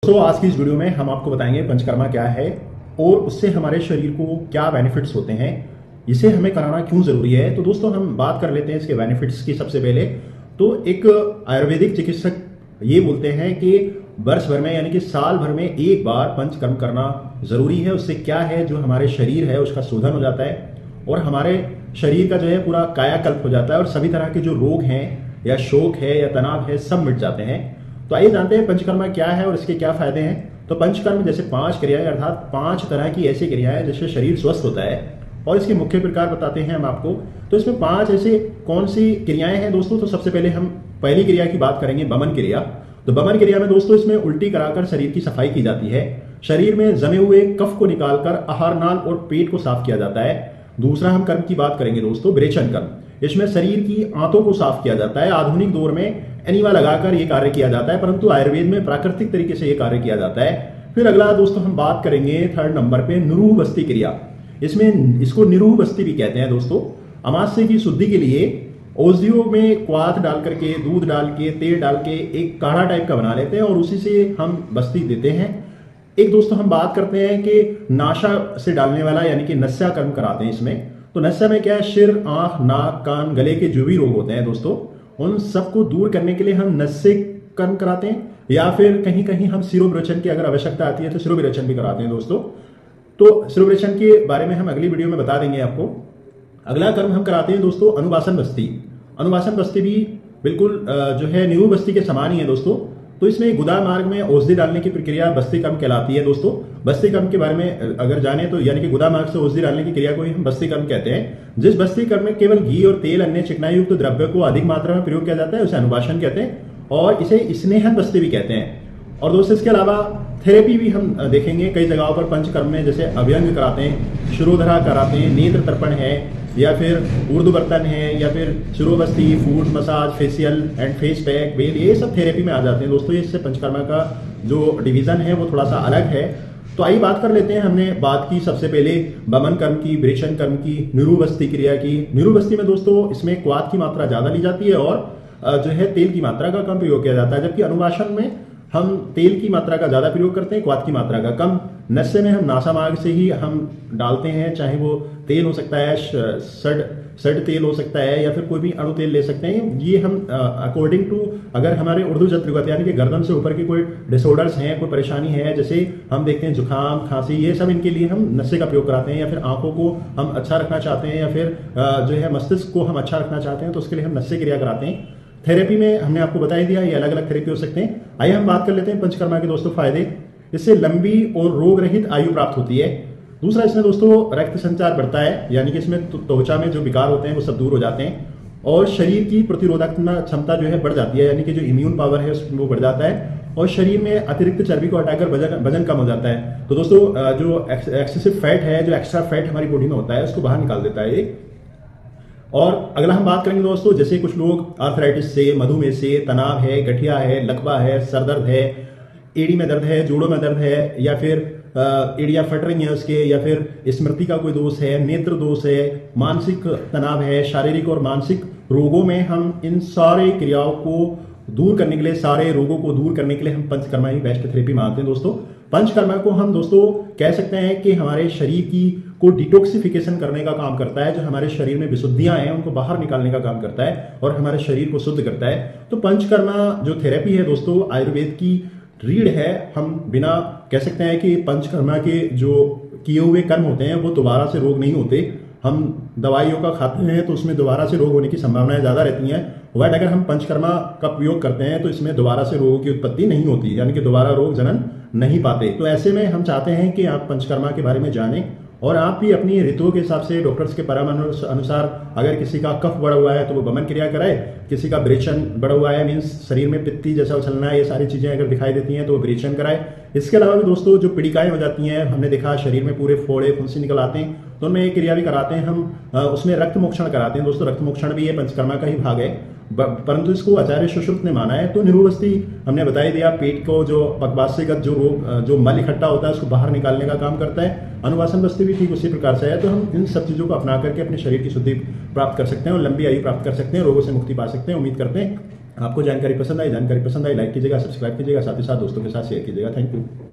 दोस्तों आज की इस वीडियो में हम आपको बताएंगे पंचकर्मा क्या है और उससे हमारे शरीर को क्या बेनिफिट्स होते हैं, इसे हमें कराना क्यों जरूरी है। तो दोस्तों हम बात कर लेते हैं इसके बेनिफिट्स की। सबसे पहले तो एक आयुर्वेदिक चिकित्सक ये बोलते हैं कि वर्ष भर में यानी कि साल भर में एक बार पंचकर्म करना जरूरी है। उससे क्या है, जो हमारे शरीर है उसका शोधन हो जाता है और हमारे शरीर का जो है पूरा कायाकल्प हो जाता है और सभी तरह के जो रोग हैं या शोक है या तनाव है सब मिट जाते हैं। तो आइए जानते हैं पंचकर्मा क्या है और इसके क्या फायदे हैं। तो पंचकर्म जैसे 5 क्रियाएं अर्थात 5 तरह की ऐसी क्रियाएं जिससे शरीर स्वस्थ होता है और इसके मुख्य प्रकार बताते हैं हम आपको। तो इसमें 5 ऐसे कौन सी क्रियाएं हैं दोस्तों। तो सबसे पहले हम पहली क्रिया की बात करेंगे, बमन क्रिया। तो बमन क्रिया में दोस्तों इसमें उल्टी कराकर शरीर की सफाई की जाती है। शरीर में जमे हुए कफ को निकालकर आहार नाल और पेट को साफ किया जाता है। दूसरा हम कर्म की बात करेंगे दोस्तों, विरेचन कर्म। इसमें शरीर की आंतों को साफ किया जाता है। आधुनिक दौर में एनिमा लगाकर यह कार्य किया जाता है, परंतु आयुर्वेद में प्राकृतिक तरीके से यह कार्य किया जाता है। फिर अगला दोस्तों हम बात करेंगे 3rd नंबर पे निरूह बस्ती क्रिया। इसमें इसको निरूह बस्ती भी कहते हैं दोस्तों। अमाशय की शुद्धि के लिए औषधियों में क्वाथ डाल करके, दूध डाल के, तेल डाल के एक काढ़ा टाइप का बना लेते हैं और उसी से हम बस्ती देते हैं। एक दोस्तों हम बात करते हैं कि नाशा से डालने वाला यानी कि नस्या कर्म कराते हैं इसमें। तो नस्या में क्या है, सिर, आंख, नाक, कान, गले के जो भी रोग होते हैं दोस्तों उन सबको दूर करने के लिए हम नस्य कर्म कराते हैं या फिर कहीं कहीं हम शिरोविरेचन की अगर आवश्यकता आती है तो शिरोविरेचन भी कराते हैं दोस्तों। तो शिरोविरेचन के बारे में हम अगली वीडियो में बता देंगे आपको। अगला कर्म हम कराते हैं दोस्तों अनुवासन बस्ती। अनुवासन बस्ती भी बिल्कुल जो है निरूह बस्ती के समान ही है दोस्तों। तो इसमें गुदा मार्ग में औषधि डालने की प्रक्रिया बस्ती कर्म कहलाती है दोस्तों। बस्ती कर्म के बारे में अगर जाने तो यानी कि गुदा मार्ग से औषधि डालने की क्रिया को ही हम बस्ती कर्म कहते हैं। जिस बस्ती कर्म में केवल घी और तेल अन्य चिकनाई युक्त द्रव्य को अधिक मात्रा में प्रयोग किया जाता है उसे अनुवासन कहते हैं और इसे स्नेहन बस्ती भी कहते हैं। और दोस्तों इसके अलावा थेरेपी भी हम देखेंगे कई जगहों पर पंचकर्म में, जैसे अभ्यंग कराते हैं, शिरोधरा कराते हैं, नेत्र तर्पण है या फिर ऊर्ध्ववर्तन है या फिर शिरोबस्ती, foot massage, facial and face pack, बेल, ये सब थेरेपी में आ जाते हैं दोस्तों। इससे पंचकर्मा का जो डिवीजन है वो थोड़ा सा अलग है। तो आइए बात कर लेते हैं। हमने बात की सबसे पहले बमन कर्म की, विरेचन कर्म की, निरूह बस्ती क्रिया की। निरूह बस्ती में दोस्तों इसमें क्वाथ की मात्रा ज्यादा ली जाती है और जो है तेल की मात्रा का कम प्रयोग किया जाता है, जबकि अनुवासन में हम तेल की मात्रा का ज्यादा प्रयोग करते हैं, क्वाथ की मात्रा का कम। नस्य में हम नासा मार्ग से ही हम डालते हैं, चाहे वो तेल हो सकता है, सड तेल हो सकता है या फिर कोई भी अणु तेल ले सकते हैं। ये हम अकॉर्डिंग टू अगर हमारे उर्दू जत्रिगत यानी कि गर्दन से ऊपर की कोई डिसऑर्डर्स हैं, कोई परेशानी है, जैसे हम देखते हैं जुकाम, खांसी, ये सब इनके लिए हम नस्य का प्रयोग कराते हैं। या फिर आंखों को हम अच्छा रखना चाहते हैं या फिर जो है मस्तिष्क को हम अच्छा रखना चाहते हैं तो उसके लिए हम नस्य क्रिया कराते हैं। थेरेपी में हमने आपको बता ही दिया, ये अलग अलग थेरेपी हो सकते हैं। आइए हम बात कर लेते हैं पंचकर्मा के दोस्तों फायदे। इससे लंबी और रोग रहित आयु प्राप्त होती है। दूसरा, इसमें दोस्तों रक्त संचार बढ़ता है, यानी कि इसमें त्वचा में जो विकार होते हैं वो सब दूर हो जाते हैं और शरीर की प्रतिरोधक क्षमता जो है बढ़ जाती है, यानी कि जो इम्यून पावर है वो बढ़ जाता है और शरीर में अतिरिक्त चर्बी को हटाकर वजन कम हो जाता है। तो दोस्तों जो एक्सेसिव फैट है, जो एक्स्ट्रा फैट हमारी बॉडी में होता है उसको बाहर निकाल देता है ये। और अगला हम बात करेंगे दोस्तों, जैसे कुछ लोग आर्थराइटिस से, मधुमेह से, तनाव है, गठिया है, लकवा है, सर दर्द है, एड़ी में दर्द है, जोड़ों में दर्द है या फिर एड़ियां फट रही हैं उसके, या फिर स्मृति का कोई दोष है, नेत्र दोष है, मानसिक तनाव है, शारीरिक और मानसिक रोगों में हम इन सारे क्रियाओं को दूर करने के लिए, सारे रोगों को दूर करने के लिए हम पंचकर्मा ही बेस्ट थेरेपी मानते हैं दोस्तों। पंचकर्मा को हम दोस्तों कह सकते हैं कि हमारे शरीर की को डिटॉक्सिफिकेशन करने का काम करता है। जो हमारे शरीर में विशुद्धियां हैं उनको बाहर निकालने का काम करता है और हमारे शरीर को शुद्ध करता है। तो पंचकर्मा जो थेरेपी है दोस्तों आयुर्वेद की रीढ़ है। हम बिना कह सकते हैं कि पंचकर्मा के जो किए हुए कर्म होते हैं वो दोबारा से रोग नहीं होते। हम दवाइयों का खाते हैं तो उसमें दोबारा से रोग होने की संभावनाएं ज्यादा रहती हैं, बट अगर हम पंचकर्मा का प्रयोग करते हैं तो इसमें दोबारा से रोगों की उत्पत्ति नहीं होती, यानी कि दोबारा रोग जनन नहीं पाते। तो ऐसे में हम चाहते हैं कि आप पंचकर्मा के बारे में जानें और आप भी अपनी ऋतुओं के हिसाब से डॉक्टर्स के परामर्श अनुसार अगर किसी का कफ बढ़ा हुआ है तो वो बमन क्रिया कराए, किसी का विरेचन बढ़ा हुआ है मीन्स शरीर में पित्ती जैसा उछलना है, ये सारी चीजें अगर दिखाई देती हैं तो वो विरेचन कराए। इसके अलावा भी दोस्तों जो पीड़िकाएं हो जाती हैं, हमने देखा शरीर में पूरे फोड़े फुंसी निकल आते हैं तो उनमें एक क्रिया भी कराते हैं हम, उसमें रक्त मोक्षण कराते हैं दोस्तों। रक्त मोक्षण भी ये पंचकर्मा का ही भाग है, परंतु इसको आचार्य सुश्रुत ने माना है। तो निरूह बस्ती हमने बता ही दिया, पेट को जो पकवासीगत जो रोग जो मल इकट्ठा होता है उसको बाहर निकालने का काम करता है। अनुवासन बस्ती भी ठीक उसी प्रकार से है। तो हम इन सब चीजों को अपना करके अपने शरीर की शुद्धि प्राप्त कर सकते हैं और लंबी आयु प्राप्त कर सकते हैं, रोगों से मुक्ति पा सकते हैं। उम्मीद करते हैं आपको जानकारी पसंद आई लाइक कीजिएगा, सब्सक्राइब कीजिएगा, साथ ही साथ दोस्तों के साथ शेयर कीजिएगा। Thank you.